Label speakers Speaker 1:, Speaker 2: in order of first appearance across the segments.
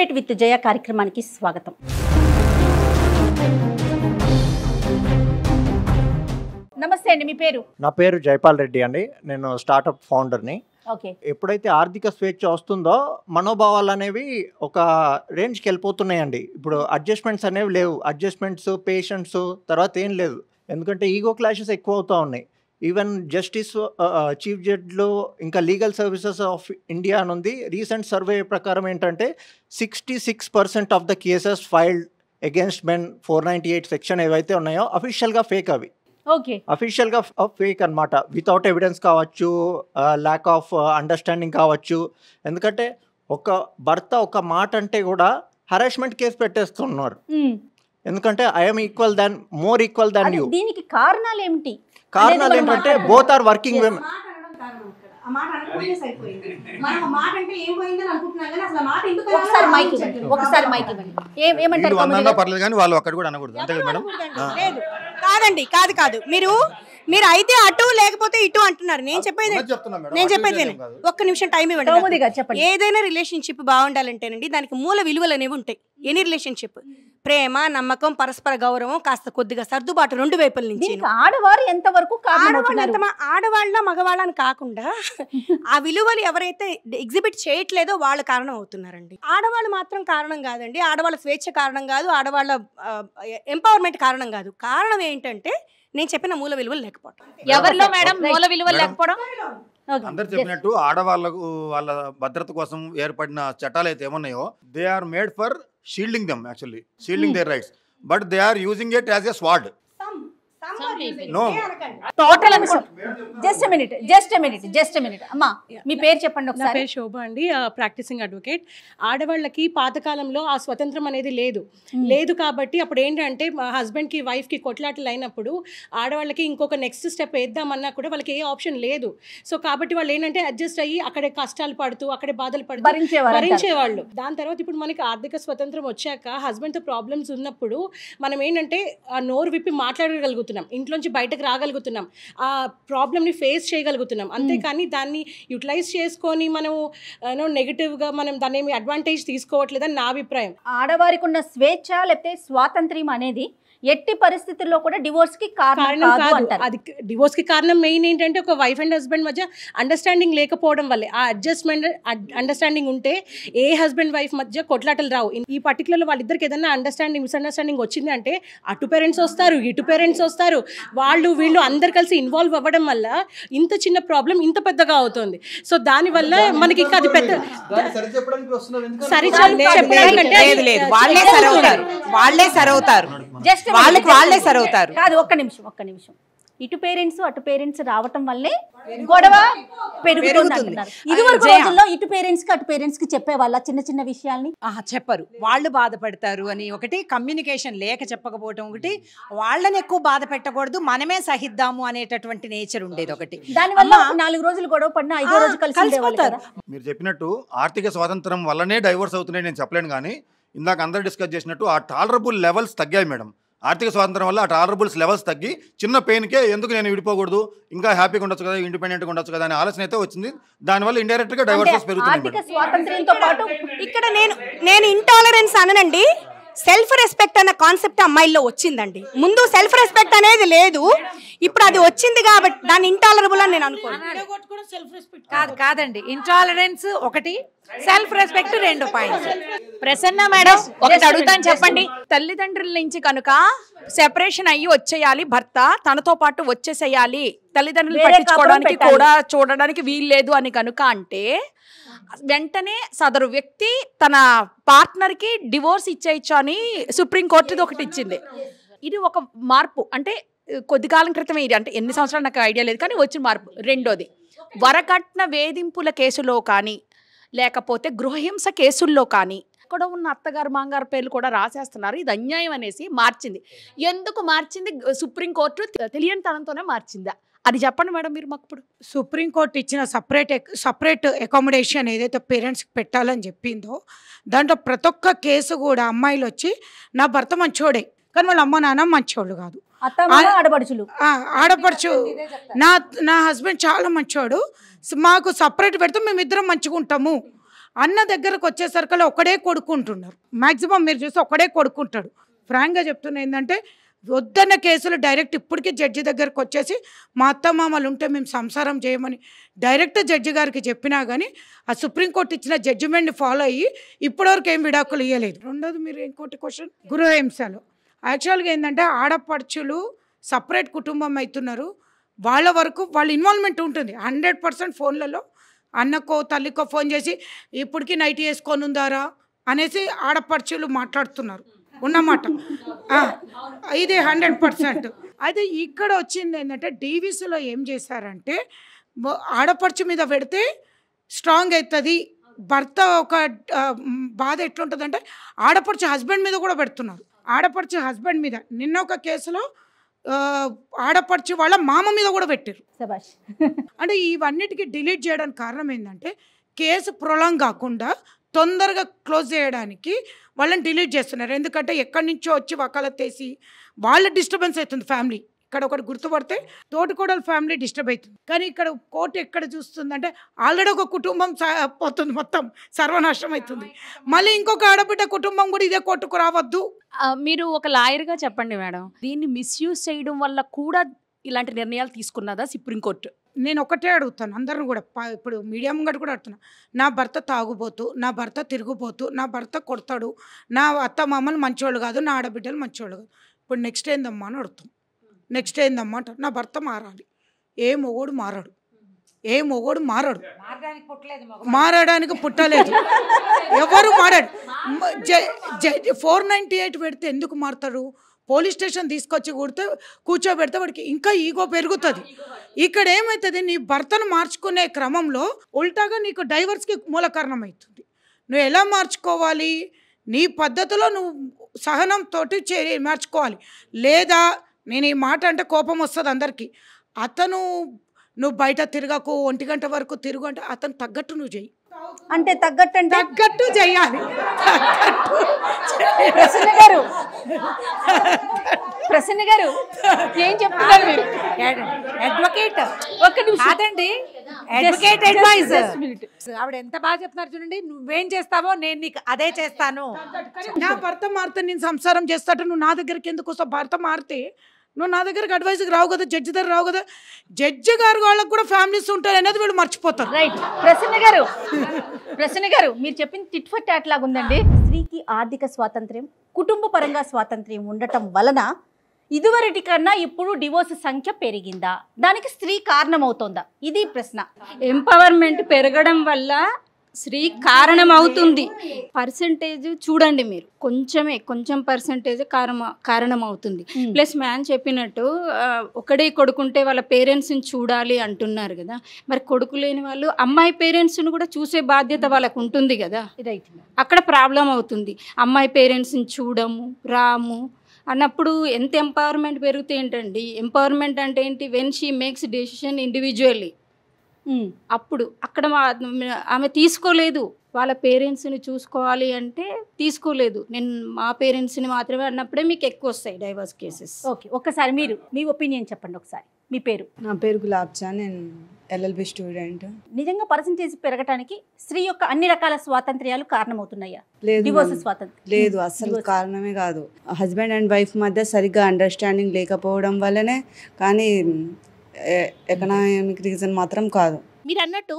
Speaker 1: Debate with జయ కార్యక్రమానికి స్వాగతం. నమస్తే అండి, మీ పేరు?
Speaker 2: నా పేరు జైపాల్ రెడ్డి అండి. నేను స్టార్టప్ ఫౌండర్ని.
Speaker 1: ఓకే.
Speaker 2: ఎప్పుడైతే ఆర్థిక స్వేచ్ఛ వస్తుందో మనోభావాలు అనేవి ఒక రేంజ్కి వెళ్ళిపోతున్నాయండి. ఇప్పుడు అడ్జస్ట్మెంట్స్ అనేవి లేవు. అడ్జస్ట్మెంట్స్, పేషెంట్స్ తర్వాత ఏం లేదు. ఎందుకంటే ఈగో క్లాషెస్ ఎక్కువ అవుతూ ఉన్నాయి. ఈవెన్ జస్టిస్, చీఫ్ జడ్జిలు, ఇంకా లీగల్ సర్వీసెస్ ఆఫ్ ఇండియా నుండి రీసెంట్ సర్వే ప్రకారం ఏంటంటే 66% of the cases filed against men 498 section ఏవైతే ఉన్నాయో అఫీషియల్గా ఫేక్. అవి
Speaker 1: ఓకే,
Speaker 2: అఫీషియల్గా ఫేక్ అనమాట. వితౌట్ ఎవిడెన్స్ కావచ్చు, ల్యాక్ ఆఫ్ అండర్స్టాండింగ్ కావచ్చు. ఎందుకంటే ఒక భర్త ఒక మాట అంటే కూడా హరాస్మెంట్ కేసు పెట్టేస్తున్నారు. ఎందుకంటే I'm equal than, more equal than you.
Speaker 1: దీనికి కారణాలు ఏమిటి?
Speaker 2: కారణాలు ఏంటంటే బోత్ ఆర్ వర్కింగ్ విమెన్.
Speaker 3: కాదండి, కాదు మీరు అయితే అటు లేకపోతే ఇటు అంటున్నారు. నేను చెప్పేది ఒక్క నిమిషం టైం ఇవ్వండి. ఏదైనా రిలేషన్షిప్ బాగుండాలంటేనండి దానికి మూల విలువలు అనేవి ఉంటాయి. ఎనీ రిలేషన్షిప్ ప్రేమ, నమ్మకం, పరస్పర గౌరవం, కాస్త కొద్దిగా సర్దుబాటు రెండు వైపుల నుంచి.
Speaker 1: ఆడవారు ఎంతవరకు
Speaker 3: ఆడవాళ్ళ మగవాళ్ళని కాకుండా ఆ విలువలు ఎవరైతే ఎగ్జిబిట్ చేయట్లేదో వాళ్ళు కారణం అవుతున్నారండి. ఆడవాళ్ళు మాత్రం కారణం కాదండి. ఆడవాళ్ళ స్వేచ్ఛ కారణం కాదు, ఆడవాళ్ళ ఎంపవర్మెంట్ కారణం కాదు. కారణం ఏంటంటే నేను చెప్పిన మూల విలువలు లేకపోవడం.
Speaker 1: ఎవరిలో మేడం మూల విలువలు లేకపోవడం?
Speaker 4: అందరు చెప్పినట్టు ఆడవాళ్ళకు వాళ్ళ భద్రత కోసం ఏర్పడిన చట్టాలు అయితే ఏమన్నాయో they are made for shielding them, actually shielding their rights, but they are using it as a sword.
Speaker 1: No. Total just a minute. అమ్మా, మీ పేరు చెప్పండి ఒకసారి.
Speaker 5: నా పేరు శోభ అండి, ప్రాక్టీసింగ్ అడ్వకేట్. ఆడవాళ్ళకి పాతకాలంలో ఆ స్వతంత్రం అనేది లేదు కాబట్టి అప్పుడు ఏంటంటే మా హస్బెండ్కి వైఫ్కి కొట్లాటలు అయినప్పుడు ఆడవాళ్ళకి ఇంకొక నెక్స్ట్ స్టెప్ వేద్దామన్నా కూడా వాళ్ళకి ఏ ఆప్షన్ లేదు. సో కాబట్టి వాళ్ళు ఏంటంటే అడ్జస్ట్ అయ్యి అక్కడే కష్టాలు పడుతూ అక్కడే బాధలు పడుతూ భరించేవాళ్ళు. దాని తర్వాత ఇప్పుడు మనకి ఆర్థిక స్వతంత్రం వచ్చాక హస్బెండ్తో ప్రాబ్లమ్స్ ఉన్నప్పుడు మనం ఏంటంటే ఆ నోరు విప్పి మాట్లాడగలుగుతాం, ఇంట్లోంచి బయటకు రాగలుగుతున్నాం, ఆ ప్రాబ్లమ్ని ఫేస్ చేయగలుగుతున్నాం. అంతేకాని దాన్ని యూటిలైజ్ చేసుకొని మనం నెగిటివ్గా మనం దాన్ని ఏమి అడ్వాంటేజ్ తీసుకోవట్లేదని నా అభిప్రాయం.
Speaker 1: ఆడవారికి ఉన్న స్వేచ్ఛ లేకపోతే స్వాతంత్ర్యం అనేది ఎట్టి పరిస్థితుల్లో కూడా డివోర్స్ కి కారణం కాదు.
Speaker 5: అది డివోర్స్ కి కారణం మెయిన్ ఏంటంటే ఒక వైఫ్ అండ్ హస్బెండ్ మధ్య అండర్స్టాండింగ్ లేకపోవడం వల్లే. ఆ అడ్జస్ట్మెంట్ అండర్స్టాండింగ్ ఉంటే ఏ హస్బెండ్ వైఫ్ మధ్య కొట్లాటలు రావు. ఈ పర్టికులర్ వాళ్ళిద్దరికి ఏదైనా మిస్అండర్స్టాండింగ్ వచ్చింది అంటే అటు పేరెంట్స్ వస్తారు, ఇటు పేరెంట్స్ వస్తారు, వీళ్ళు అందరు కలిసి ఇన్వాల్వ్ అవ్వడం వల్ల ఇంత చిన్న ప్రాబ్లం ఇంత పెద్దగా అవుతుంది. సో దాని వల్ల మనకి ఇంకా అది పెద్ద
Speaker 3: వాళ్ళే సరవుతారు.
Speaker 1: కాదు, ఒక్క నిమిషం. ఇటు పేరెంట్స్ అటు పేరెంట్స్ రావటం వల్లే గొడవ పెరుగుతుంది. ఇదివరకు రోజుల్లో ఇటు పేరెంట్స్ కి అటు పేరెంట్స్ కి చెప్పేవాళ్ళ చిన్న విషయాల్ని
Speaker 3: చెప్పరు, వాళ్ళు బాధపడతారు అని. ఒకటి కమ్యూనికేషన్ లేక చెప్పకపోవటం, ఒకటి వాళ్ళని ఎక్కువ బాధ పెట్టకూడదు, మనమే సహిద్దాము అనేటటువంటి నేచర్ ఉండేది ఒకటి.
Speaker 1: దానివల్ల 4 రోజులు గొడవ పడినా 5వ రోజు కలిసిపోతారు.
Speaker 4: మీరు చెప్పినట్టు ఆర్థిక స్వాతంత్రం వల్లనే డైవోర్స్ అవుతున్నాయి నేను చెప్పలేను, కానీ ఇందాక అందరూ డిస్కస్ చేసినట్టు ఆ టాలరబుల్ లెవెల్స్ తగ్గాయి మేడం. ఆర్థిక స్వాతంత్రం వల్ల ఆ టాలరబుల్స్ లెవెల్స్ తగ్గి చిన్న పెయిన్కే ఎందుకు నేను విడిపోకూడదు, ఇంకా హ్యాపీగా ఉండొచ్చు కదా, ఇండిపెండెంట్గా ఉండొచ్చు కదా అనే ఆలోచన అయితే వచ్చింది. దానివల్ల ఇండైరెక్ట్గా డైవర్సెస్ పెరుగుతుంది.
Speaker 1: స్వాతంత్ర్యంతో పాటు
Speaker 3: ఇక్కడ నేను ఇంటాలరెన్స్ అననండి, సెల్ఫ్ రెస్పెక్ట్ అన్న కాన్సెప్ట్ అమ్మాయిల్లో వచ్చిందండి. ముందు సెల్ఫ్ రెస్పెక్ట్ అనేది లేదు, ఇప్పుడు అది వచ్చింది కాబట్టి దాన్ని ఇంటాలరబుల్ అని నేను అనుకోను.
Speaker 6: కాదండి, ఇంటాలరెన్స్ ఒకటి, self respect 2 points.
Speaker 7: Prasanna madam ఒకటి అడుగుతాను, చెప్పండి. తల్లిదండ్రుల నుంచి కనుక సెపరేషన్ అయ్యి వచ్చేయాలి భర్త, తనతో పాటు వచ్చేసేయాలి, తల్లిదండ్రులు పట్టించుకోవడానికి కూడా చూడడానికి వీల్లేదు అని కనుక అంటే వెంటనే సదరు వ్యక్తి తన పార్ట్నర్కి డివోర్స్ ఇచ్చేయచ్చు అని సుప్రీంకోర్టు ఒకటి ఇచ్చింది. ఇది ఒక మార్పు, అంటే కొద్ది కాలం క్రితమే ఇది, అంటే ఎన్ని సంవత్సరాలు నాకు ఐడియా లేదు కానీ వచ్చిన మార్పు. రెండోది, వరకట్న వేధింపుల కేసులో కానీ లేకపోతే గృహహింస కేసుల్లో కానీ అక్కడ ఉన్న అత్తగారు మాంగారు పేర్లు కూడా రాసేస్తున్నారు. ఇది అన్యాయం అనేసి మార్చింది. ఎందుకు మార్చింది? సుప్రీంకోర్టు తెలియని తనంతోనే మార్చిందా? అది చెప్పండి మేడం మీరు మాకు. ఇప్పుడు
Speaker 8: సుప్రీంకోర్టు ఇచ్చిన సపరేట్ అకామిడేషన్ ఏదైతే పేరెంట్స్కి పెట్టాలని చెప్పిందో దాంట్లో ప్రతి ఒక్క కేసు కూడా అమ్మాయిలు వచ్చి నా భర్త మంచోడే కానీ వాళ్ళ అమ్మ నాన్న మంచోళ్ళు కాదు, ఆడపడుచు నా హస్బెండ్ చాలా మంచోడు, మాకు సపరేట్ పెడితే మేమిద్దరం మంచిగా ఉంటాము అన్న దగ్గరకు వచ్చేసరికల్లా ఒకడే కొడుకుంటున్నారు. మ్యాక్సిమం మీరు చూస్తే ఒకడే కొడుకుంటాడు. ఫ్రాంక్గా చెప్తున్నా ఏంటంటే వద్దన్న కేసులు డైరెక్ట్ ఇప్పటికీ జడ్జి దగ్గరకు వచ్చేసి మా అత్తమామలు ఉంటే మేము సంసారం చేయమని డైరెక్ట్ జడ్జి గారికి చెప్పినా కానీ ఆ సుప్రీంకోర్టు ఇచ్చిన జడ్జిమెంట్ని ఫాలో అయ్యి ఇప్పటివరకు ఏం విడాకులు ఇవ్వలేదు. రెండోది మీరు ఇంకోటి క్వశ్చన్ గృహహింసలు. యాక్చువల్గా ఏంటంటే ఆడపడుచులు సపరేట్ కుటుంబం అవుతున్నారు, వాళ్ళ వరకు వాళ్ళ ఇన్వాల్వ్మెంట్ ఉంటుంది 100%. ఫోన్లలో అన్నకో తల్లికో ఫోన్ చేసి ఇప్పటికీ నైట్ వేసుకొని ఉందారా అనేసి ఆడపడుచులు మాట్లాడుతున్నారు ఉన్నమాట. ఇది 100%. అయితే ఇక్కడ వచ్చింది ఏంటంటే డీవీసీలో ఏం చేశారంటే ఆడపడుచు మీద పెడితే స్ట్రాంగ్ అవుతుంది, భర్త ఒక బాధ ఎట్లుంటుందంటే ఆడపడుచు హస్బెండ్ మీద కూడా పెడుతున్నారు. ఆడపడుచు హస్బెండ్ మీద నిన్న ఒక కేసులో ఆడపడుచు వాళ్ళ మామ మీద కూడా పెట్టారు. అంటే ఇవన్నిటికీ డిలీట్ చేయడానికి కారణం ఏంటంటే కేసు ప్రొలాంగ్ కాకుండా తొందరగా క్లోజ్ చేయడానికి వాళ్ళని డిలీట్ చేస్తున్నారు. ఎందుకంటే ఎక్కడి నుంచో వచ్చి వకాలతేసి వాళ్ళ డిస్టర్బెన్స్ అవుతుంది ఫ్యామిలీ. ఇక్కడ ఒకటి గుర్తుపడితే తోటికోడల ఫ్యామిలీ డిస్టర్బ్ అవుతుంది. కానీ ఇక్కడ కోర్టు ఎక్కడ చూస్తుందంటే ఆల్రెడీ ఒక కుటుంబం పోతుంది, మొత్తం సర్వనాశనం అవుతుంది. మళ్ళీ ఇంకొక ఆడబిడ్డ కుటుంబం కూడా ఇదే కోర్టుకు రావద్దు.
Speaker 7: మీరు ఒక లాయర్గా చెప్పండి మేడం, దీన్ని మిస్యూజ్ చేయడం వల్ల కూడా ఇలాంటి నిర్ణయాలు తీసుకున్నదా సుప్రీంకోర్టు?
Speaker 8: నేను ఒకటే అడుగుతాను అందరిని కూడా, ఇప్పుడు మీడియా ముంగట కూడా అడుగుతున్నా, నా భర్త తాగుబోతు, నా భర్త తిరుగుబోతు, నా భర్త కొడతాడు, నా అత్త మామలు మంచోళ్ళు కాదు, నా ఆడబిడ్డలు మంచోళ్ళు కాదు, ఇప్పుడు నెక్స్ట్ ఏందమ్మా అని అడుగుతాం. నెక్స్ట్ ఏందమ్మా అంట, నా భర్త మారాలి. ఏ మొగోడు మారాడు, ఏ మొగోడు మారాడు, మారడానికి పుట్టలేదు, ఎవరు మారాడు. 498 పెడితే ఎందుకు మారుతాడు? పోలీస్ స్టేషన్ తీసుకొచ్చి కూర్చోబెడితే వాడికి ఇంకా ఈగో పెరుగుతుంది. ఇక్కడ ఏమవుతుంది, నీ భర్తను మార్చుకునే క్రమంలో ఉల్టాగా నీకు డైవర్స్కి మూల కారణం అవుతుంది. నువ్వు ఎలా మార్చుకోవాలి? నీ పద్ధతిలో నువ్వు సహనంతో మార్చుకోవాలి. లేదా నేను ఈ మాట అంటే కోపం వస్తుంది అందరికీ, నువ్వు బయట తిరగకు, 1 గంట వరకు తిరుగు అంటే అతను తగ్గట్టు నువ్వు చెయ్యి.
Speaker 1: అంటే తగ్గట్టు
Speaker 8: చెయ్యాలి.
Speaker 1: ప్రసన్న గారు ఏం చెప్తున్నారు మీరు?
Speaker 6: అడ్వకేట్ కాదండి, అడ్వకేట్ అడ్వైజ్. ఆవిడ ఎంత బాగా చెప్తున్నారు చూడండి. నువ్వేం చేస్తావో నేను నీకు అదే చేస్తాను.
Speaker 8: నా భర్త మారితే నేను సంసారం చేస్తాడు, నువ్వు నా దగ్గరికి ఎందుకు వస్తావు? భర్త మారితే నువ్వు నా దగ్గరికి అడ్వైజ్కి రావు కదా, జడ్జి దగ్గర రావు కదా. జడ్జి గారు వాళ్ళకు కూడా ఫ్యామిలీస్ ఉంటారు అనేది వీళ్ళు మర్చిపోతారు.
Speaker 1: రైట్. ప్రసన్న గారు మీరు చెప్పింది టిట్ ఫర్ టాట్ లాగా ఉందండి. స్త్రీకి ఆర్థిక స్వాతంత్ర్యం, కుటుంబ పరంగా స్వాతంత్ర్యం ఉండటం వలన ఇదివరటి కన్నా ఇప్పుడు డివోర్స్ సంఖ్య పెరిగిందా? దానికి స్త్రీ కారణమవుతోందా? ఇది ప్రశ్న.
Speaker 9: ఎంపవర్మెంట్ పెరగడం వల్ల స్త్రీ కారణం అవుతుంది. పర్సంటేజ్ చూడండి మీరు, కొంచెం పర్సంటేజ్ కారణం అవుతుంది. ప్లస్ మ్యాన్ చెప్పినట్టు ఒకడే కొడుకుంటే వాళ్ళ పేరెంట్స్ని చూడాలి అంటున్నారు కదా, మరి కొడుకు లేని వాళ్ళు అమ్మాయి పేరెంట్స్ని కూడా చూసే బాధ్యత వాళ్ళకు ఉంటుంది కదా. అక్కడ ప్రాబ్లం అవుతుంది. అమ్మాయి పేరెంట్స్ని చూడము, రాము అన్నప్పుడు ఎంత ఎంపవర్మెంట్ పెరిగితే ఏంటండి? ఎంపవర్మెంట్ అంటే ఏంటి? When she makes decision individually. అప్పుడు అక్కడ ఆమె తీసుకోలేదు, వాళ్ళ పేరెంట్స్ని చూసుకోవాలి అంటే తీసుకోలేదు. నేను మా పేరెంట్స్ని మాత్రమే అన్నప్పుడే మీకు ఎక్కువ వస్తాయి డైవర్స్ కేసెస్.
Speaker 1: ఓకే, ఒక్కసారి మీరు మీ ఒపీనియన్ చెప్పండి. ఒకసారి మీ పేరు?
Speaker 10: నా పేరు గులాబ్జా, నేను LLB స్టూడెంట్.
Speaker 1: నిజంగా పర్సంటేజ్ పెరగడానికి స్త్రీ యొక్క అన్ని రకాల స్వాతంత్ర్యాలు కారణమవుతున్నాయా?
Speaker 10: లేదు,
Speaker 1: డివోర్స్ స్వాతంత్ర్యం
Speaker 10: లేదు, అసలు కారణమే కాదు. హస్బెండ్ అండ్ వైఫ్ మధ్య సరిగ్గా అండర్స్టాండింగ్ లేకపోవడం వల్లనే, కానీ ఎకనామిక్ రీజన్ మాత్రం కాదు.
Speaker 11: మీరు అన్నట్టు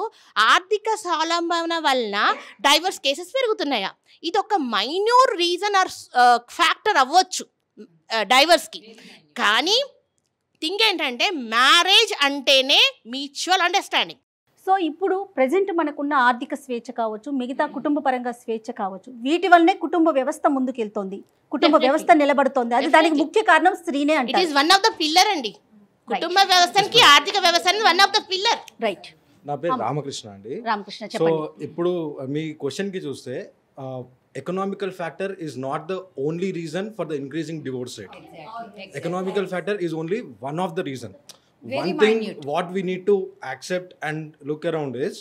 Speaker 11: ఆర్థిక స్వావలంబన వలన డైవర్స్ కేసెస్ పెరుగుతున్నాయా? ఇది ఒక మైన్యూర్ రీజన్ ఆర్ ఫ్యాక్టర్ అవ్వచ్చు డైవర్స్కి. కానీ థింగ్ ఏంటంటే మ్యారేజ్ అంటేనే మ్యూచువల్ అండర్స్టాండింగ్.
Speaker 1: సో ఇప్పుడు ప్రజెంట్ మనకున్న ఆర్థిక స్వేచ్ఛ కావచ్చు, మిగతా కుటుంబ పరంగా స్వేచ్ఛ కావచ్చు, వీటి వల్లనే కుటుంబ వ్యవస్థ ముందుకెళ్తోంది, కుటుంబ వ్యవస్థ నిలబడుతోంది. అది దానికి ముఖ్య కారణం స్త్రీనే అంటే
Speaker 11: it is one of the pillar అండి. కుటుంబ వ్యవస్థకి ఆర్థిక వ్యవస్థ one of the pillar.
Speaker 1: Right.
Speaker 12: నా పేరు రామకృష్ణ అండి.
Speaker 1: రామకృష్ణ,
Speaker 12: సో ఇప్పుడు మీ క్వశ్చన్కి చూస్తే economical factor is not the only reason for the increasing divorce rate. Economical factor is only one of the reason. One thing what we need to accept and look around is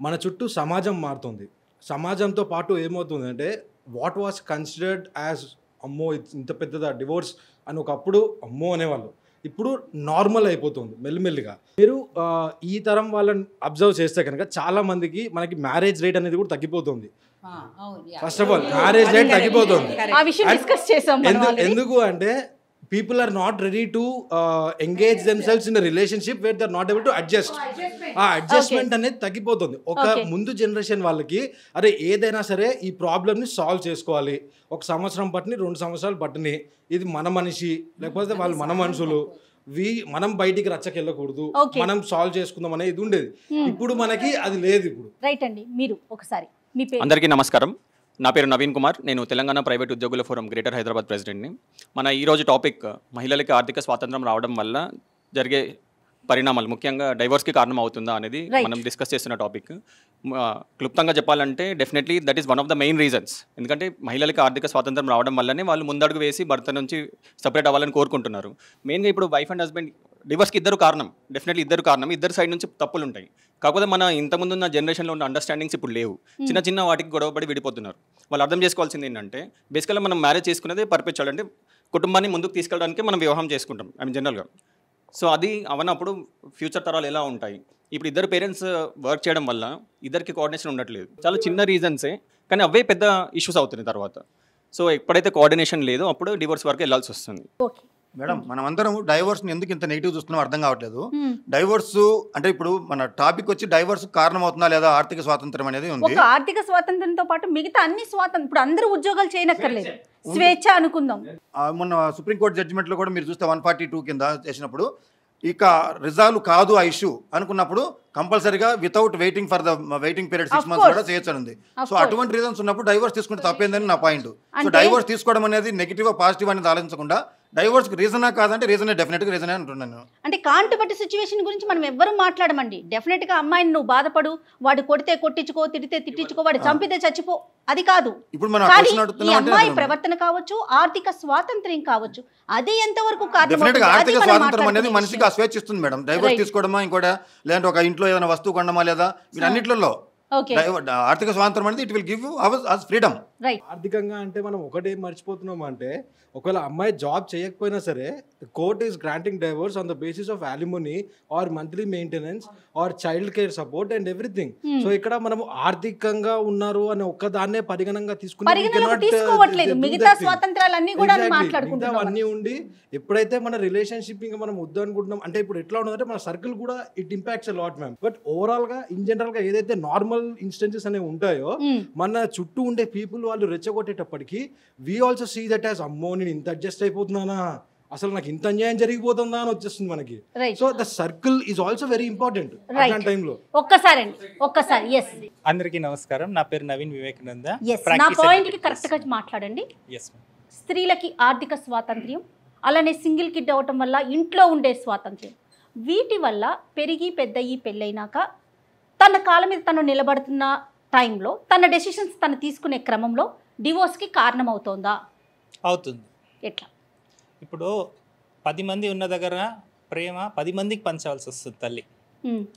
Speaker 12: మన చుట్టూ సమాజం మారుతుంది. సమాజంతో పాటు ఏమవుతుందంటే what was considered as అమ్మో ఇంత పెద్దదా డివోర్స్ అని ఒకప్పుడు అమ్మో అనేవాళ్ళు, ఇప్పుడు నార్మల్ అయిపోతుంది మెల్లిమెల్లిగా. మీరు ఈ తరం వాళ్ళని అబ్జర్వ్ చేస్తే కనుక చాలా మందికి మనకి మ్యారేజ్ రేట్ అనేది కూడా తగ్గిపోతుంది. First of all marriage rate తగ్గిపోతుంది. ఎందుకు అంటే people are not ready to engage themselves in a relationship where they are not able to adjust. Adjustment అనేది తగ్గిపోతుంది. ఒక ముందు జనరేషన్ వాళ్ళకి అరే ఏదైనా సరే ఈ ప్రాబ్లమ్ని సాల్వ్ చేసుకోవాలి, 1 సంవత్సరం పట్టిని 2 సంవత్సరాలు పట్టిని, ఇది మన మనిషి లేకపోతే వాళ్ళు మన మనుషులు, మనం బయటికి రచ్చకెళ్ళకూడదు, మనం సాల్వ్ చేసుకుందాం అనేది ఇది ఉండేది. ఇప్పుడు మనకి అది లేదు. ఇప్పుడు
Speaker 1: రైట్ అండి. మీరు ఒకసారి
Speaker 13: అందరికీ నమస్కారం. నా పేరు నవీన్ కుమార్. నేను తెలంగాణ ప్రైవేట్ ఉద్యోగుల ఫోరం గ్రేటర్ హైదరాబాద్ ప్రెసిడెంట్ని. మన ఈరోజు టాపిక్ మహిళలకి ఆర్థిక స్వాతంత్రం రావడం వల్ల జరిగే పరిణామాలు, ముఖ్యంగా డైవర్స్కి కారణం అవుతుందా అనేది మనం డిస్కస్ చేస్తున్న టాపిక్. క్లుప్తంగా చెప్పాలంటే definitely that is one of the main reasons. ఎందుకంటే మహిళలకి ఆర్థిక స్వాతంత్రం రావడం వల్లనే వాళ్ళు ముందడుగు వేసి భర్త నుంచి సపరేట్ అవ్వాలని కోరుకుంటున్నారు. మెయిన్గా ఇప్పుడు వైఫ్ అండ్ హస్బెండ్ డివర్స్కి ఇద్దరు కారణం, డెఫినెట్లీ ఇద్దరు కారణం. ఇద్దరు సైడ్ నుంచి తప్పులు ఉంటాయి. కాకపోతే మన ఇంతకుముందు ఉన్న జనరేషన్లో ఉన్న అండర్స్టాండింగ్స్ ఇప్పుడు లేవు. చిన్న చిన్న వాటికి గొడవపడి విడిపోతున్నారు. వాళ్ళు అర్థం చేసుకోవాల్సింది ఏంటంటే బేసికల్గా మనం మ్యారేజ్ చేసుకునేది పర్పెచువల్, అంటే కుటుంబాన్ని ముందుకు తీసుకెళ్ళడానికి మనం వివాహం చేసుకుంటాం జనరల్గా. సో అది అవనప్పుడు ఫ్యూచర్ తరాలు ఎలా ఉంటాయి? ఇప్పుడు ఇద్దరు పేరెంట్స్ వర్క్ చేయడం వల్ల ఇద్దరికి కోఆర్డినేషన్ ఉండట్లేదు. చాలా చిన్న రీజన్సే, కానీ అవే పెద్ద ఇష్యూస్ అవుతున్నాయి తర్వాత. సో ఎప్పుడైతే కోఆర్డినేషన్ లేదో అప్పుడు డివోర్స్ వరకు వెళ్ళాల్సి వస్తుంది.
Speaker 4: మేడం, మనం అందరం డైవర్స్ని ఎందుకు ఇంత నెగిటివ్ చూస్తున్నాం అర్థం కావట్లేదు. డైవర్స్ అంటే ఇప్పుడు మన టాపిక్ వచ్చి డైవర్స్ కారణం అవుతుందా లేదా ఆర్థిక స్వాతంత్రం అనేది ఉంది.
Speaker 1: ఒక ఆర్థిక స్వాతంత్రంతో పాటు మిగతా అన్ని స్వాతంత్రం, ఇప్పుడు అందరూ ఉద్యోగాలు చేయనక్కర్లేదు, స్వేచ్ఛ అనుకుందాం.
Speaker 4: మొన్న సుప్రీంకోర్టు జడ్జిమెంట్లో కూడా మీరు చూస్తే 142 కింద చేసినప్పుడు ఇక రిజాల్వ్ కాదు ఆ ఇష్యూ అనుకున్నప్పుడు కంపల్సరీగా without waiting for the waiting period 6 months కూడా చేయొచ్చనుంది. సో అటువంటి రీజన్స్ ఉన్నప్పుడు డైవర్స్ తీసుకుంటే తప్పేందని నా పాయింట్. సో డైవర్స్ తీసుకోవడం అనేది నెగిటివ్ పాజిటివ్ అనేది ఆలోచించకుండా డైవర్స్ రీజనా కాదంటే రీజనే, డెఫినెట్గా రీజనే అంటున్నాను.
Speaker 1: అంటే కాంటు బట్టి సిచ్యువేషన్ గురించి మనం ఎవ్వరూ మాట్లాడమండి. డెఫినెట్గా అమ్మాయిని నువ్వు బాధపడు, వాడు కొడితే కొట్టించుకో, తిడితే తిట్టించుకో, వాడు చంపితే చచ్చిపో, అది కాదు.
Speaker 4: ఇప్పుడు మనం
Speaker 1: ఈ అమ్మాయి ప్రవర్తన కావచ్చు, ఆర్థిక స్వాతంత్ర్యం కావచ్చు, అది ఎంతవరకు
Speaker 4: డెఫినెట్గా ఆర్థిక స్వాతంత్రం అనేది మనిషికి ఆ స్వేచ్ఛ ఇస్తుంది మేడం. డైవర్స్ తీసుకోవడమా, ఇంకోటి లేదంటే ఒక ఇంట్లో ఏదైనా వస్తువు కొనడమా, లేదా వీటన్నిటిలో ఆర్థిక స్వాతంత్రం అనేది it will give you as freedom.
Speaker 12: ఆర్థికంగా అంటే మనం ఒకటే మర్చిపోతున్నాం అంటే ఒకవేళ అమ్మాయి జాబ్ చేయకపోయినా సరే court is granting divorce on the basis of alimony or monthly maintenance are child care support and everything. So ఇక్కడ మనం ఆర్థికంగా ఉన్నారు అని ఒక్కదాన్నే పరిగణంగా అన్ని ఉండి ఎప్పుడైతే మన రిలేషన్షిప్ ఇంకా మనం వద్దు అనుకుంటున్నాం అంటే ఇప్పుడు ఎట్లా ఉన్నదంటే మన సర్కిల్ కూడా it impacts lot ma'am. But overall గా ఇన్ జనరల్ గా ఏదైతే నార్మల్ ఇన్స్టెన్సెస్ అనేవి ఉంటాయో మన చుట్టూ ఉండే పీపుల్ వాళ్ళు రెచ్చగొట్టేటప్పటికి we also see that as అమ్మో నేను ఇంత అడ్జస్ట్ అయిపోతున్నానా, అసలు నాకు ఇంత అన్యాయం జరిగిపోతుందా అని వచ్చేస్తుంది మనకి. So the circle is also very important అట్లాంటి టైంలో.
Speaker 1: ఒక్కసారి
Speaker 14: అందరికీ నమస్కారం. నా పేరు నవీన్ వివేకానంద.
Speaker 1: నా పాయింట్ కి కరెక్ట్ గా మాట్లాడండి. స్త్రీలకి ఆర్థిక స్వాతంత్ర్యం, అలానే సింగిల్ కిడ్ అవటం వల్ల ఇంట్లో ఉండే స్వాతంత్ర్యం, వీటి వల్ల పెరిగి పెద్దయి పెళ్ళైనాక తన కాళ్ళ మీద తను నిలబడుతున్న టైంలో తన డెసిషన్స్ తను తీసుకునే క్రమంలో డివోర్స్కి కారణమవుతోందా?
Speaker 14: అవుతుంది.
Speaker 1: ఎట్లా?
Speaker 14: ఇప్పుడు 10 మంది ఉన్న దగ్గర ప్రేమ 10 మందికి పంచాల్సి వస్తుంది తల్లి.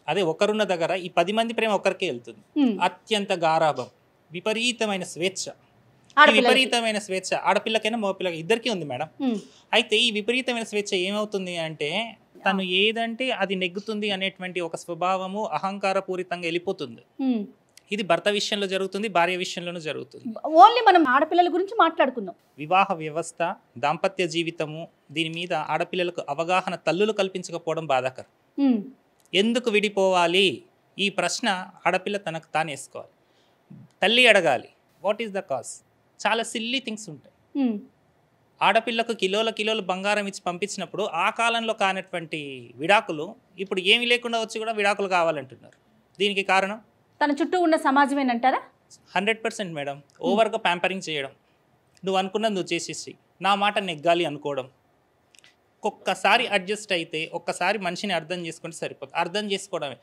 Speaker 14: అదే ఒకరున్న దగ్గర ఈ 10 మంది ప్రేమ ఒకరికే వెళ్తుంది. అత్యంత గారాభం, విపరీతమైన స్వేచ్ఛ. విపరీతమైన స్వేచ్ఛ ఆడపిల్లకైనా మగపిల్లకి ఇద్దరికీ ఉంది మేడం. అయితే ఈ విపరీతమైన స్వేచ్ఛ ఏమవుతుంది అంటే తను ఏదంటే అది నెగ్గుతుంది అనేటువంటి ఒక స్వభావము అహంకారపూరితంగా వెళ్ళిపోతుంది. ఇది భర్త విషయంలో జరుగుతుంది, భార్య విషయంలోనూ జరుగుతుంది.
Speaker 1: ఓన్లీ మనం ఆడపిల్లల గురించి మాట్లాడుకుందాం.
Speaker 14: వివాహ వ్యవస్థ, దాంపత్య జీవితము, దీని మీద ఆడపిల్లలకు అవగాహన తల్లులు కల్పించకపోవడం బాధాకరం. ఎందుకు విడిపోవాలి ఈ ప్రశ్న ఆడపిల్ల తనకు తాను వేసుకోవాలి. తల్లి అడగాలి వాట్ ఈస్ ద కాజ్. చాలా సిల్లీ థింగ్స్ ఉంటాయి. ఆడపిల్లకు కిలోల బంగారం ఇచ్చి పంపించినప్పుడు ఆ కాలంలో కానటువంటి విడాకులు ఇప్పుడు ఏమీ లేకుండా వచ్చి కూడా విడాకులు కావాలంటున్నారు. దీనికి కారణం
Speaker 1: తన చుట్టూ ఉన్న సమాజమేనంటారా?
Speaker 14: 100% మేడం. ఓవర్గా ప్యాంపరింగ్ చేయడం, నువ్వు అనుకున్నది నువ్వు చేసేసి నా మాట నెగ్గాలి అనుకోవడం. ఒక్కసారి అడ్జస్ట్ అయితే ఒక్కసారి మనిషిని అర్థం చేసుకుంటే సరిపోతుంది. అర్థం చేసుకోవడమే.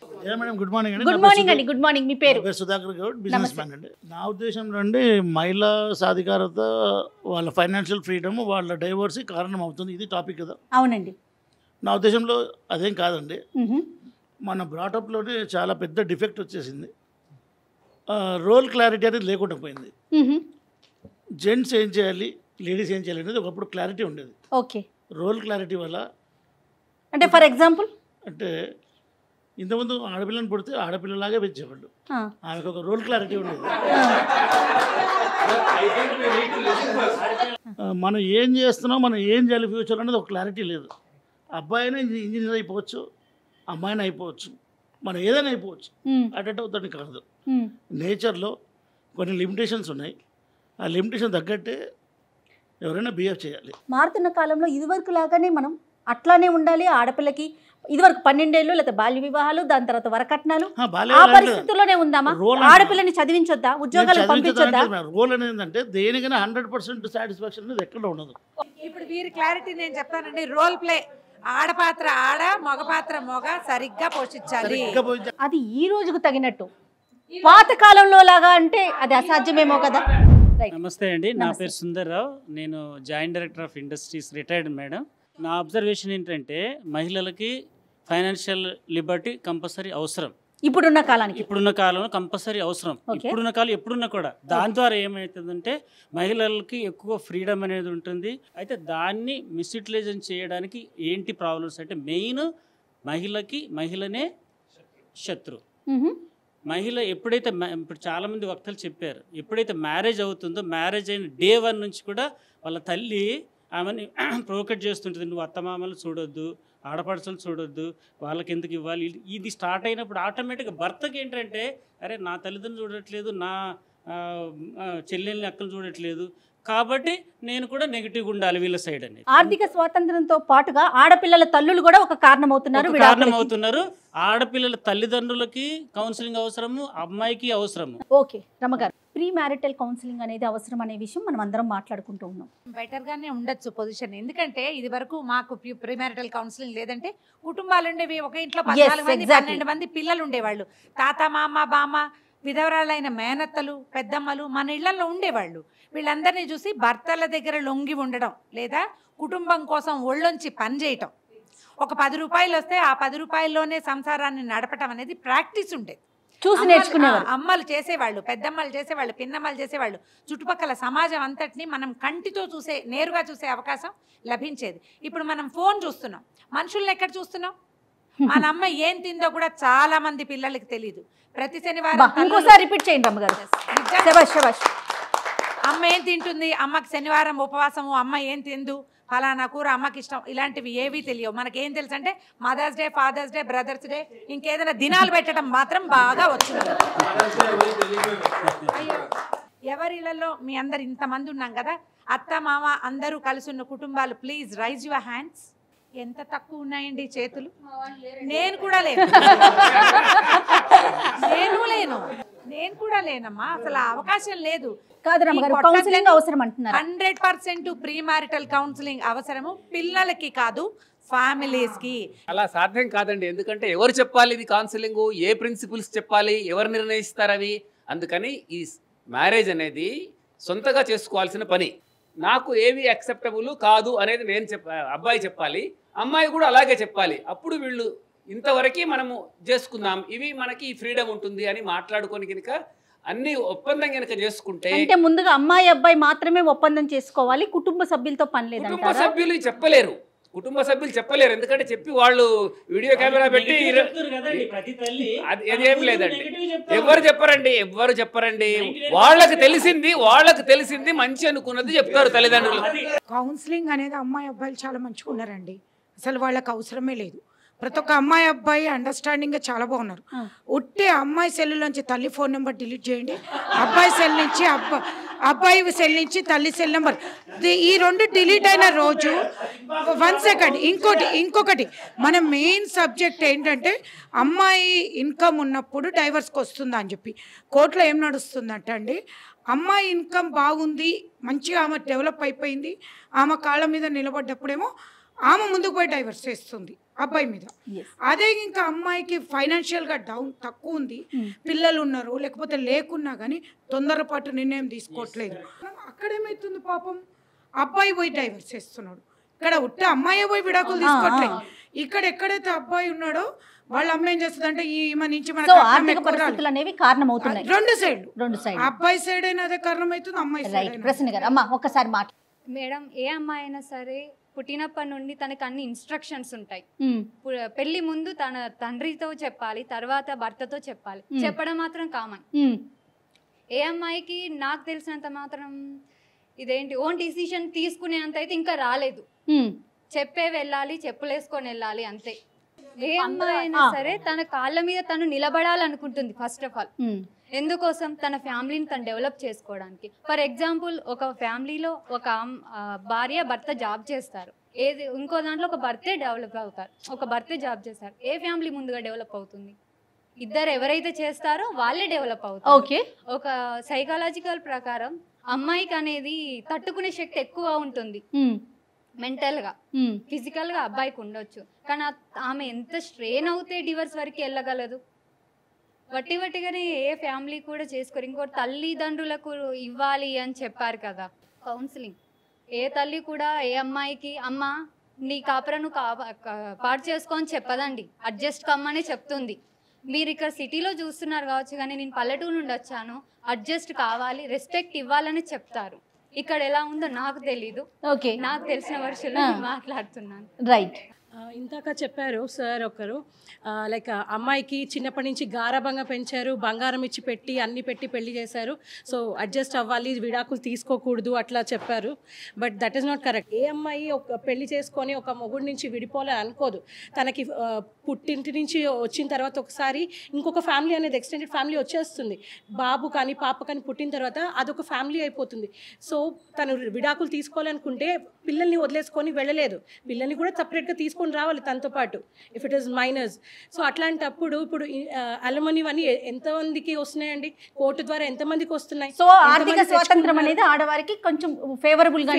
Speaker 15: గుడ్ మార్నింగ్ అండి.
Speaker 1: గుడ్ మార్నింగ్ అండి. Good morning. మీ పేరు?
Speaker 15: సుధాకర్ గౌడ్, బిజినెస్ మ్యాన్ అండి. నా ఉద్దేశంలో అండి మహిళా సాధికారత, వాళ్ళ ఫైనాన్షియల్ ఫ్రీడమ్, వాళ్ళ డైవర్సీ కారణం అవుతుంది. ఇది టాపిక్ కదా.
Speaker 1: అవునండి.
Speaker 15: నా ఉద్దేశంలో అదేం కాదండి. మన బ్రాటప్లోనే చాలా పెద్ద డిఫెక్ట్ వచ్చేసింది. రోల్ క్లారిటీ అనేది లేకుండా పోయింది. జెంట్స్ ఏం చేయాలి, లేడీస్ ఏం చేయాలి అనేది ఒకప్పుడు క్లారిటీ ఉండేది.
Speaker 1: ఓకే.
Speaker 15: రోల్ క్లారిటీ వల్ల
Speaker 1: అంటే ఫర్ ఎగ్జాంపుల్
Speaker 15: అంటే ఇంతకుముందు ఆడపిల్లని పుడితే ఆడపిల్లలాగే పెంచేవాళ్ళు, ఆమెకు ఒక రోల్ క్లారిటీ ఉండేది. మనం ఏం చేస్తున్నాం, మనం ఏం చేయాలి ఫ్యూచర్ అనేది ఒక క్లారిటీ లేదు. అబ్బాయినా ఇంజనీర్ అయిపోవచ్చు, అమ్మాయినా అయిపోవచ్చు, మనం ఏదైనా అయిపోవచ్చు. అటెంట్ అవుతానికి కాదు. నేచర్లో కొన్ని లిమిటేషన్స్ ఉన్నాయి. ఆ లిమిటేషన్ తగ్గట్టే ఎవరైనా బిహేవ్ చేయాలి.
Speaker 1: మారుతున్న కాలంలో ఇదివరకు లాగానే మనం అట్లానే ఉండాలి. ఆడపిల్లకి ఇదివరకు 12 ఏళ్ళు లేదా బాల్య వివాహాలు, దాని తర్వాత వరకట్నాలు, ఆ పరిస్థితుల్లోనే ఉందామా? ఆడపిల్లని చదివించొద్దా, ఉద్యోగాలు పంపించొద్దా?
Speaker 15: రోల్ అనేది ఏంటంటే దేనికైనా 100% సాటిస్ఫాక్షన్ అనేది ఎక్కడ ఉండదు.
Speaker 6: ఇప్పుడు వీరి క్లారిటీ నేను చెప్తానండి. రోల్ ప్లే, ఆడపాత్ర ఆడ, మగ పాత్ర మగ, సరిగ్గా పోషించాలి.
Speaker 1: అది ఈ రోజుకు తగినట్టు, పాత కాలంలో లాగా అంటే అది అసాధ్యమేమో కదా.
Speaker 16: నమస్తే అండి, నా పేరు సుందర్రావు. నేను joint director of industries, retired madam. నా అబ్జర్వేషన్ ఏంటంటే మహిళలకి ఫైనాన్షియల్ లిబర్టీ కంపల్సరీ అవసరం.
Speaker 1: ఇప్పుడున్న కాలానికి,
Speaker 16: ఇప్పుడున్న కాలంలో కంపల్సరీ అవసరం. ఇప్పుడున్న కాలం ఎప్పుడున్నా కూడా దాని ద్వారా ఏమవుతుందంటే మహిళలకి ఎక్కువ ఫ్రీడమ్ అనేది ఉంటుంది. అయితే దాన్ని మిస్యూటిలైజేషన్ చేయడానికి ఏంటి ప్రాబ్లమ్స్ అంటే మెయిన్ మహిళనే శత్రు. మహిళ ఎప్పుడైతే ఇప్పుడు చాలామంది వక్తలు చెప్పారు, ఎప్పుడైతే మ్యారేజ్ అవుతుందో మ్యారేజ్ అయిన డే 1 నుంచి కూడా వాళ్ళ తల్లి ఆమెని ప్రొవోకేట్ చేస్తుంటుంది. నువ్వు అత్తమామలు చూడొద్దు, ఆడపడుచులు చూడొద్దు, వాళ్ళకి ఎందుకు ఇవ్వాలి. ఇది స్టార్ట్ అయినప్పుడు ఆటోమేటిక్గా భర్తకి ఏంటంటే అరే నా తల్లిదండ్రులు చూడట్లేదు, నా చెల్లెల్ని అక్కలు చూడట్లేదు, కాబట్టి నేను కూడా నెగిటివ్గా ఉండాలి వీళ్ళ సైడ్ అనేది.
Speaker 1: ఆర్థిక స్వాతంత్రంతో పాటుగా ఆడపిల్లల తల్లులు కూడా ఒక కారణమవుతున్నారు.
Speaker 16: ఆడపిల్లల తల్లిదండ్రులకి కౌన్సిలింగ్ అవసరము, అమ్మాయికి అవసరము.
Speaker 1: ఓకే రమగారు, ప్రీ మ్యారిటల్ కౌన్సిలింగ్ అనేది అవసరం అనే విషయం మనం అందరం మాట్లాడుకుంటూ ఉన్నాం.
Speaker 6: బెటర్ గానే ఉండొచ్చు పొజిషన్. ఎందుకంటే ఇది వరకు మాకు ప్రీ మ్యారిటల్ కౌన్సిలింగ్ లేదంటే కుటుంబాలు ఉండేవి. ఒక ఇంట్లో 14 మంది 12 మంది పిల్లలు ఉండేవాళ్ళు. తాత, మామ, బామ్మ, విధవరాలైన మేనత్తలు, పెద్దమ్మలు మన ఇళ్లలో ఉండేవాళ్ళు. వీళ్ళందరినీ చూసి భర్తల దగ్గర లొంగి ఉండడం లేదా కుటుంబం కోసం ఒళ్ళొంచి పని చేయటం, ఒక 10 రూపాయలు వస్తే ఆ 10 రూపాయల్లోనే సంసారాన్ని నడపటం అనేది ప్రాక్టీస్ ఉండేది.
Speaker 1: చూసి నేర్చుకునేవారు.
Speaker 6: అమ్మలు చేసేవాళ్ళు, పెద్దమ్మలు చేసేవాళ్ళు, పిన్నమ్మలు చేసేవాళ్ళు. చుట్టుపక్కల సమాజం అంతటిని మనం కంటితో నేరుగా చూసే అవకాశం లభించేది. ఇప్పుడు మనం ఫోన్ చూస్తున్నాం, మనుషుల్ని ఎక్కడ చూస్తున్నాం? మన అమ్మ ఏం తిందో కూడా చాలా మంది పిల్లలకి తెలియదు. ప్రతి శనివారం
Speaker 1: ఇంకోసారి రిపీట్ చేయండి అమ్మగారు.
Speaker 6: అమ్మ ఏం తింటుంది, అమ్మకి శనివారం ఉపవాసము, అమ్మ ఏం తిందు, ఫలానా కూర అమ్మకి ఇష్టం, ఇలాంటివి ఏవీ తెలియవు. మనకేం తెలుసు అంటే Mother's Day, Father's Day, Brother's Day, ఇంకేదైనా దినాలు పెట్టడం మాత్రం బాగా వచ్చింది. ఎవరిళ్ళలో మీ అందరు ఇంతమంది ఉన్నాం కదా, అత్త మామ అందరూ కలిసి ఉన్న కుటుంబాలు, ప్లీజ్ రైజ్ యువర్ హ్యాండ్స్. ఎంత తక్కువ ఉన్నాయండి చేతులు. నేను కూడా లేను, నేను కూడా లేనమ్మా, అసలు అవకాశం లేదు. 100% ప్రీ మ్యారిటల్ కౌన్సిలింగ్ అవసరము, పిల్లలకి కాదు ఫ్యామిలీస్ కి.
Speaker 17: అలా సాధ్యం కాదండి. ఎందుకంటే ఎవరు చెప్పాలి ఇది కౌన్సిలింగ్, ఏ ప్రిన్సిపల్స్ చెప్పాలి, ఎవరు నిర్ణయిస్తారు అవి. అందుకని ఈ మ్యారేజ్ అనేది సొంతగా చేసుకోవాల్సిన పని. నాకు ఏవి యాక్సెప్టబుల్ కాదు అనేది నేను అబ్బాయి చెప్పాలి, అమ్మాయి కూడా అలాగే చెప్పాలి. అప్పుడు వీళ్ళు ఇంతవరకు మనము చేసుకుందాం, ఇవి మనకి ఫ్రీడమ్ ఉంటుంది అని మాట్లాడుకొని కనుక అన్ని ఒప్పందం కనుక చేసుకుంటే,
Speaker 1: అంటే ముందుగా అమ్మాయి అబ్బాయి మాత్రమే ఒప్పందం చేసుకోవాలి, కుటుంబ సభ్యులతో పని లేదు.
Speaker 17: కుటుంబ సభ్యులు చెప్పలేరు, ఎందుకంటే చెప్పి వాళ్ళు వీడియో కెమెరా పెట్టి అదేం లేదండి. ఎవరు చెప్పరండి. వాళ్ళకి తెలిసింది మంచి అనుకున్నది చెప్తారు తల్లిదండ్రులు.
Speaker 8: కౌన్సిలింగ్ అనేది అమ్మాయి అబ్బాయిలు చాలా మంచిగా ఉన్నారండి. అసలు వాళ్ళకి అవసరమే లేదు. ప్రతి ఒక్క అమ్మాయి అబ్బాయి అండర్స్టాండింగ్గా చాలా బాగున్నారు. ఉట్టే అమ్మాయి సెల్ నుంచి తల్లి ఫోన్ నెంబర్ డిలీట్ చేయండి, అబ్బాయి సెల్ నుంచి అబ్బాయి సెల్ నుంచి తల్లి సెల్ నెంబర్, ఈ 2 డిలీట్ అయిన రోజు 1 సెకండ్. ఇంకొకటి మన మెయిన్ సబ్జెక్ట్ ఏంటంటే అమ్మాయి ఇన్కమ్ ఉన్నప్పుడు డైవర్స్కి వస్తుందా అని చెప్పి కోర్టులో ఏం నడుస్తుందంట అండి, అమ్మాయి ఇన్కమ్ బాగుంది, మంచిగా ఆమె డెవలప్ అయిపోయింది, ఆమె కాళ్ళ మీద నిలబడ్డప్పుడేమో ఆమె ముందుకు పోయి డైవర్స్ చేస్తుంది అబ్బాయి మీద. అదే ఇంకా అమ్మాయికి ఫైనాన్షియల్గా తక్కువ ఉంది, పిల్లలు ఉన్నారు, లేకపోతే లేకున్నా కానీ తొందరపాటు నిర్ణయం తీసుకోవట్లేదు. అక్కడేమవుతుంది పాపం, అబ్బాయి పోయి డైవర్స్ చేస్తున్నాడు. ఇక్కడ ఉట్టే అమ్మాయి పోయి విడాకులు తీసుకోవట్లేదు. ఇక్కడ ఎక్కడైతే అబ్బాయి ఉన్నాడో వాళ్ళ అమ్మ ఏం చేస్తుంది అంటే ఈమె నుంచి రెండు సైడ్, అబ్బాయి సైడ్ అయినా అదే కారణం అవుతుంది, అమ్మాయి సైడ్.
Speaker 1: ప్రశ్న గారు అమ్మ ఒక్కసారి మాట.
Speaker 18: మేడం, ఏ అమ్మాయి అయినా సరే
Speaker 9: పుట్టినప్పటి నుండి తనకు అన్ని ఇన్స్ట్రక్షన్స్ ఉంటాయి. పెళ్లి ముందు తన తండ్రితో చెప్పాలి, తర్వాత భర్తతో చెప్పాలి. చెప్పడం మాత్రం కామన్. ఏ అమ్మాయికి నాకు తెలిసినంత మాత్రం ఇదేంటి ఓన్ డిసిషన్ తీసుకునేంత అయితే ఇంకా రాలేదు. చెప్పే వెళ్ళాలి, చెప్పులేసుకొని వెళ్ళాలి అంతే. ఏ అమ్మాయి అయినా సరే తన కాళ్ళ మీద తను నిలబడాలనుకుంటుంది ఫస్ట్ ఆఫ్ ఆల్. ఎందుకోసం? తన ఫ్యామిలీని తను డెవలప్ చేసుకోవడానికి. ఫర్ ఎగ్జాంపుల్, ఒక ఫ్యామిలీలో ఒక భార్య భర్త జాబ్ చేస్తారు, ఇంకో దాంట్లో ఒక భర్తే డెవలప్ అవుతారు, ఒక భర్తే జాబ్ చేస్తారు. ఏ ఫ్యామిలీ ముందుగా డెవలప్ అవుతుంది? ఇద్దరు ఎవరైతే చేస్తారో వాళ్ళే డెవలప్ అవుతారు.
Speaker 1: ఓకే.
Speaker 9: ఒక సైకాలజికల్ ప్రకారం అమ్మాయికి అనేది తట్టుకునే శక్తి ఎక్కువ ఉంటుంది మెంటల్ గా. ఫిజికల్ గా అబ్బాయికి ఉండొచ్చు, కానీ ఆమె ఎంత స్ట్రెయిన్ అవుతే డివర్స్ వరకు వెళ్ళగలదు. వట్టిగానే ఏ ఫ్యామిలీ కూడా చేసుకోరు. ఇంకోటి తల్లిదండ్రులకు ఇవ్వాలి అని చెప్పారు కదా కౌన్సిలింగ్. ఏ తల్లి కూడా ఏ అమ్మాయికి అమ్మ నీ కాపురం పాడు చేసుకో అని చెప్పదండి, అడ్జస్ట్ కమ్మని చెప్తుంది. మీరు ఇక్కడ సిటీలో చూస్తున్నారు కావచ్చు, కానీ నేను పల్లెటూరు నుండి వచ్చాను, అడ్జస్ట్ కావాలి, రెస్పెక్ట్ ఇవ్వాలని చెప్తారు. ఇక్కడ ఎలా ఉందో నాకు తెలీదు.
Speaker 1: ఓకే,
Speaker 9: నాకు తెలిసిన వర్షంలో మాట్లాడుతున్నాను.
Speaker 1: రైట్.
Speaker 5: ఇందాక చెప్పారు సార్ ఒకరు, లైక్ అమ్మాయికి చిన్నప్పటి నుంచి గారాబంగా పెంచారు, బంగారం ఇచ్చి పెట్టి అన్ని పెట్టి పెళ్లి చేశారు, సో అడ్జస్ట్ అవ్వాలి, విడాకులు తీసుకోకూడదు అట్లా చెప్పారు. But that is not correct. ఏ అమ్మాయి ఒక పెళ్లి చేసుకొని ఒక మొగుడి నుంచి విడిపోవాలని అనుకోదు. తనకి పుట్టింటి నుంచి వచ్చిన తర్వాత ఒకసారి ఇంకొక ఫ్యామిలీ అనేది ఎక్స్టెండెడ్ ఫ్యామిలీ వచ్చేస్తుంది. బాబు కానీ పాప కానీ పుట్టిన తర్వాత అదొక ఫ్యామిలీ అయిపోతుంది. సో తను విడాకులు తీసుకోవాలనుకుంటే పిల్లల్ని వదిలేసుకొని వెళ్ళలేదు, పిల్లల్ని కూడా సపరేట్గా తీసుకొని రావాలి తనతో పాటు, if it is minors. So అట్లాంటప్పుడు ఇప్పుడు అలమనీ అన్ని ఎంతమందికి వస్తున్నాయండి, కోర్టు ద్వారా ఎంతమందికి వస్తున్నాయి.
Speaker 1: సో ఆర్థిక స్వాతంత్రం అనేది ఆడవారికి కొంచెం ఫేవరబుల్ గా,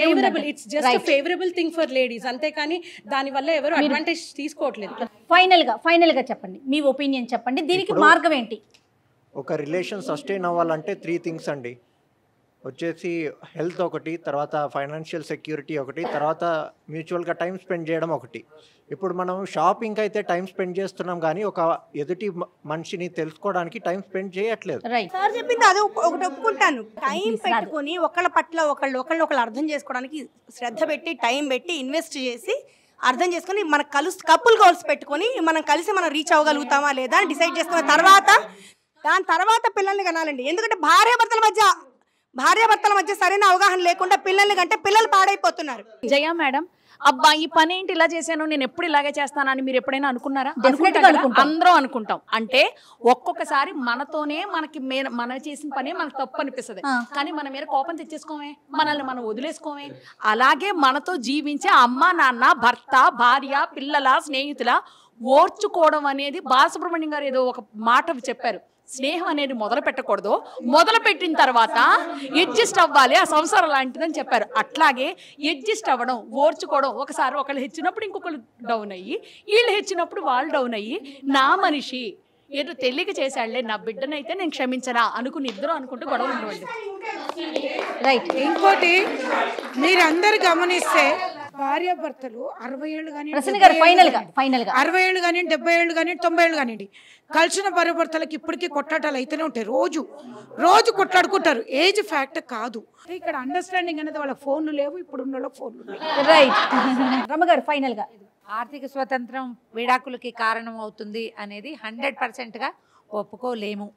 Speaker 5: it's just favourable thing for ladies, అంతేకాని దాని వల్ల ఎవరు అడ్వాంటేజ్ తీసుకోవట్లేదు.
Speaker 1: ఫైనల్ గా చెప్పండి, మీ ఒపీనియన్ చెప్పండి, దీనికి మార్గం ఏంటి?
Speaker 2: ఒక రిలేషన్ సస్టైన్ అవ్వాలంటే 3 థింగ్స్ అండి. వచ్చేసి హెల్త్ ఒకటి, తర్వాత ఫైనాన్షియల్ సెక్యూరిటీ ఒకటి, తర్వాత మ్యూచువల్గా టైం స్పెండ్ చేయడం ఒకటి. ఇప్పుడు మనం షాపింగ్ అయితే టైం స్పెండ్ చేస్తున్నాం, కానీ ఒక ఎదుటి మనిషిని తెలుసుకోవడానికి టైం స్పెండ్ చేయట్లేదు.
Speaker 3: సార్ చెప్పింది అది ఒకటి ఒప్పుకుంటాను. టైం పెట్టుకొని ఒకళ్ళ పట్ల ఒకళ్ళు అర్థం చేసుకోవడానికి శ్రద్ధ పెట్టి టైం పెట్టి ఇన్వెస్ట్ చేసి అర్థం చేసుకొని మన కపుల్ గోల్స్ పెట్టుకొని మనం కలిసి మనం రీచ్ అవ్వగలుగుతామా లేదా అని డిసైడ్ చేసుకున్న తర్వాత దాని తర్వాత పిల్లల్ని కనాలండి. ఎందుకంటే భార్యాభర్తల మధ్య సరైన అవగాహన లేకుండా పిల్లల్ని కంటే పిల్లలు పాడైపోతున్నారు.
Speaker 7: జయ మేడం, అబ్బా ఈ పని ఏంటి ఇలా చేశాను, నేను ఎప్పుడు ఇలాగే చేస్తానని మీరు ఎప్పుడైనా అనుకున్నారా? అందరూ అనుకుంటాం. అంటే ఒక్కొక్కసారి మనతోనే మన చేసిన పనే మనకు తప్పు అనిపిస్తుంది, కానీ మన మీద కోపం తెచ్చేసుకోమే, మనల్ని మనం వదిలేసుకోమే. అలాగే మనతో జీవించే అమ్మ నాన్న భర్త భార్య పిల్లల స్నేహితుల ఓర్చుకోవడం అనేది బాలసుబ్రహ్మణ్యం గారు ఏదో ఒక మాట చెప్పారు, స్నేహం అనేది మొదలు పెట్టకూడదు, మొదలు పెట్టిన తర్వాత అడ్జస్ట్ అవ్వాలి, ఆ సంసారం లాంటిదని చెప్పారు. అట్లాగే అడ్జస్ట్ అవ్వడం, ఓర్చుకోవడం. ఒకసారి ఒకళ్ళు హెచ్చినప్పుడు ఇంకొకళ్ళు డౌన్ అయ్యి, వీళ్ళు హెచ్చినప్పుడు వాళ్ళు డౌన్ అయ్యి, నా మనిషి ఏదో తెలియక చేశాడులే, నా బిడ్డనైతే నేను క్షమించరా అనుకుని ఇద్దరు అనుకుంటూ గొడవ ఉండవండి.
Speaker 8: రైట్. ఇంకోటి మీరందరు గమనిస్తే భార్యాభర్తలు 60 ఏళ్ళు కానీ 60 ఏళ్ళు కానీ 70 ఏళ్ళు కానీ 90 ఏళ్ళు కానివ్వండి, కలిసిన భార్యాభర్తలకి ఇప్పటికీ కొట్లాటాలు అయితేనే ఉంటాయి. రోజు కొట్లాడుకుంటారు. ఏజ్ ఫ్యాక్ట్ కాదు. ఇక్కడ అండర్స్టాండింగ్ అనేది వాళ్ళ ఫోన్లు లేవు, ఇప్పుడు ఉన్న ఫోన్లు.
Speaker 1: రైట్. రమగారు ఫైనల్ గా,
Speaker 6: ఆర్థిక స్వతంత్రం విడాకులకి కారణం అవుతుంది అనేది 100%గా ఒప్పుకోలేము.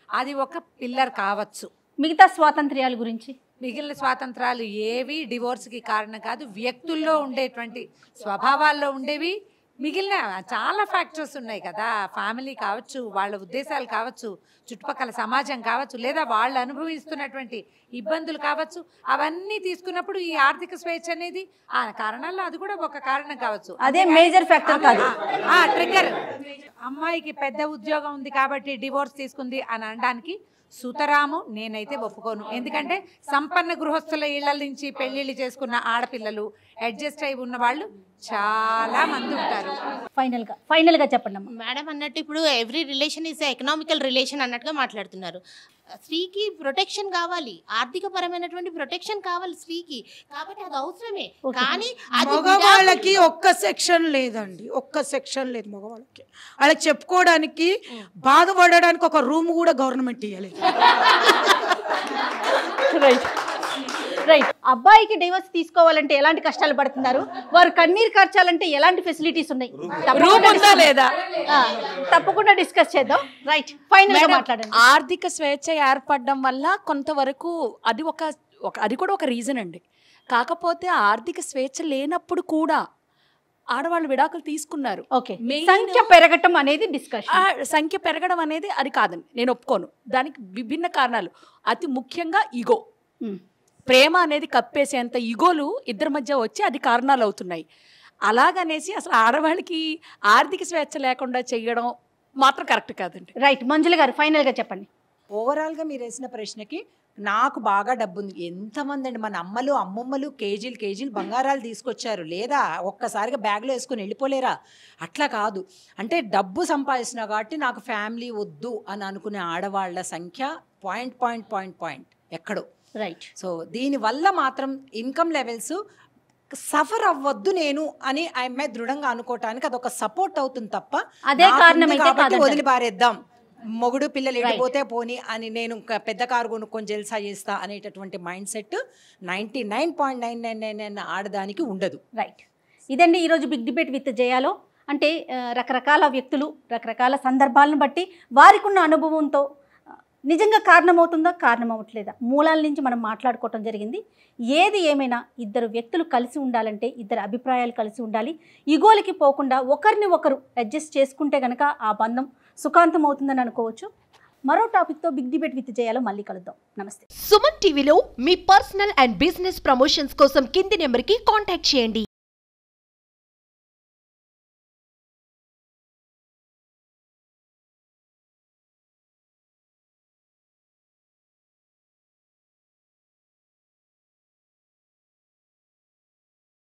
Speaker 6: అది ఒక పిల్లర్ కావచ్చు.
Speaker 1: మిగతా స్వాతంత్ర్యాల గురించి,
Speaker 6: మిగిలిన స్వాతంత్రాలు ఏవి డివోర్స్కి కారణం కాదు. వ్యక్తుల్లో ఉండేటువంటి స్వభావాల్లో ఉండేవి మిగిలిన చాలా ఫ్యాక్టర్స్ ఉన్నాయి కదా. ఫ్యామిలీ కావచ్చు, వాళ్ళ ఉద్దేశాలు కావచ్చు, చుట్టుపక్కల సమాజం కావచ్చు, లేదా వాళ్ళు అనుభవిస్తున్నటువంటి ఇబ్బందులు కావచ్చు. అవన్నీ తీసుకున్నప్పుడు ఈ ఆర్థిక స్వేచ్ఛ అనేది ఆ కారణాల్లో అది కూడా ఒక కారణం కావచ్చు.
Speaker 1: అదే మేజర్ ఫ్యాక్టర్ కాదు,
Speaker 6: ట్రిగ్గర్. అమ్మాయికి పెద్ద ఉద్యోగం ఉంది కాబట్టి డివోర్స్ తీసుకుంది అని అనడానికి సుతరాము నేనైతే ఒప్పుకోను. ఎందుకంటే సంపన్న గృహస్థుల ఇళ్ల నుంచి పెళ్లిళ్ళు చేసుకున్న ఆడపిల్లలు అడ్జస్ట్ అయి ఉన్న వాళ్ళు చాలా మంది ఉంటారు.
Speaker 1: ఫైనల్ గా చెప్పండి
Speaker 11: మేడం. అన్నట్టు ఇప్పుడు every relation is economical relation అన్నట్టుగా మాట్లాడుతున్నారు. స్త్రీకి ప్రొటెక్షన్ కావాలి, ఆర్థిక పరమైనటువంటి ప్రొటెక్షన్ కావాలి స్త్రీకి, కాబట్టి అది అవసరమే. కానీ
Speaker 8: మగవాళ్ళకి ఒక్క సెక్షన్ లేదండి, ఒక్క సెక్షన్ లేదు మగవాళ్ళకి. వాళ్ళకి చెప్పుకోవడానికి బాధపడడానికి ఒక రూమ్ కూడా గవర్నమెంట్ ఇవ్వలేదు.
Speaker 1: రైట్. అబ్బాయికి డివోర్స్ తీసుకోవాలంటే ఎలాంటి కష్టాలు పడుతున్నారు, వారు కన్నీరు కార్చాలంటే ఎలాంటి ఫెసిలిటీస్ ఉన్నాయి,
Speaker 7: రూమ్ ఉందా లేదా?
Speaker 1: తప్పకుండా డిస్కస్ చేద్దాం. రైట్, ఫైనల్ గా మాట్లాడండి.
Speaker 7: ఆర్థిక స్వేచ్ఛ ఏర్పడడం వల్ల కొంతవరకు అది అది కూడా ఒక రీజన్ అండి. కాకపోతే ఆర్థిక స్వేచ్ఛ లేనప్పుడు కూడా ఆడవాళ్ళు విడాకులు తీసుకున్నారు.
Speaker 1: ఓకే, సంఖ్య పెరగటం అనేది డిస్కషన్.
Speaker 7: సంఖ్య పెరగడం అనేది అది కాదండి, నేను ఒప్పుకోను. దానికి విభిన్న కారణాలు, అతి ముఖ్యంగా ఈగో. ప్రేమ అనేది కప్పేసేంత ఈగోలు ఇద్దరి మధ్య వచ్చి అది కారణాలు అవుతున్నాయి. అలాగనేసి అసలు ఆడవాళ్ళకి ఆర్థిక స్వేచ్ఛ లేకుండా చేయడం మాత్రం కరెక్ట్ కాదండి.
Speaker 1: రైట్, మంజుల గారు ఫైనల్ గా చెప్పండి.
Speaker 18: ఓవరాల్గా మీరు వేసిన ప్రశ్నకి నాకు బాగా డబ్బు ఉంది. ఎంతమంది అండి మన అమ్మమ్మలు కేజీలు బంగారాలు తీసుకొచ్చారు, లేదా ఒక్కసారిగా బ్యాగ్లో వేసుకొని వెళ్ళిపోలేరా? అట్లా కాదు. అంటే డబ్బు సంపాదిస్తున్నా కాబట్టి నాకు ఫ్యామిలీ వద్దు అని అనుకునే ఆడవాళ్ళ సంఖ్య పాయింట్ ఎక్కడో.
Speaker 1: రైట్.
Speaker 18: సో దీనివల్ల మాత్రం ఇన్కమ్ లెవెల్స్ సఫర్ అవ్వద్దు నేను అని ఆమె దృఢంగా అనుకోవటానికి అదొక సపోర్ట్ అవుతుంది తప్ప
Speaker 1: అదే కారణమైతే
Speaker 18: కాబట్టి వదిలి పారేద్దాం, మొగుడు పిల్లలు వెళ్ళిపోతే పోని అని నేను పెద్ద కారు కొనుక్కొని జల్సా చేస్తా అనేటటువంటి మైండ్ సెట్ 99.999 ఆడదానికి ఉండదు.
Speaker 1: రైట్, ఇదండి ఈరోజు బిగ్ డిబేట్ విత్ జయాలో. అంటే రకరకాల వ్యక్తులు రకరకాల సందర్భాలను బట్టి వారికి ఉన్న అనుభవంతో నిజంగా కారణమవుతుందా కారణం అవ్వట్లేదా మూలాల నుంచి మనం మాట్లాడుకోవటం జరిగింది. ఏది ఏమైనా ఇద్దరు వ్యక్తులు కలిసి ఉండాలంటే ఇద్దరు అభిప్రాయాలు కలిసి ఉండాలి. ఈగోలకి పోకుండా ఒకరిని ఒకరు అడ్జస్ట్ చేసుకుంటే కనుక ఆ బంధం సుఖాంతం అవుతుందని అనుకోవచ్చు. మరో టాపిక్తో బిగ్ డిబేట్ విత్ జయాలో మళ్ళీ కలుద్దాం. నమస్తే.
Speaker 19: సుమన్ టీవీలో మీ పర్సనల్ అండ్ బిజినెస్ ప్రమోషన్స్ కోసం కింది నెంబర్కి కాంటాక్ట్ చేయండి.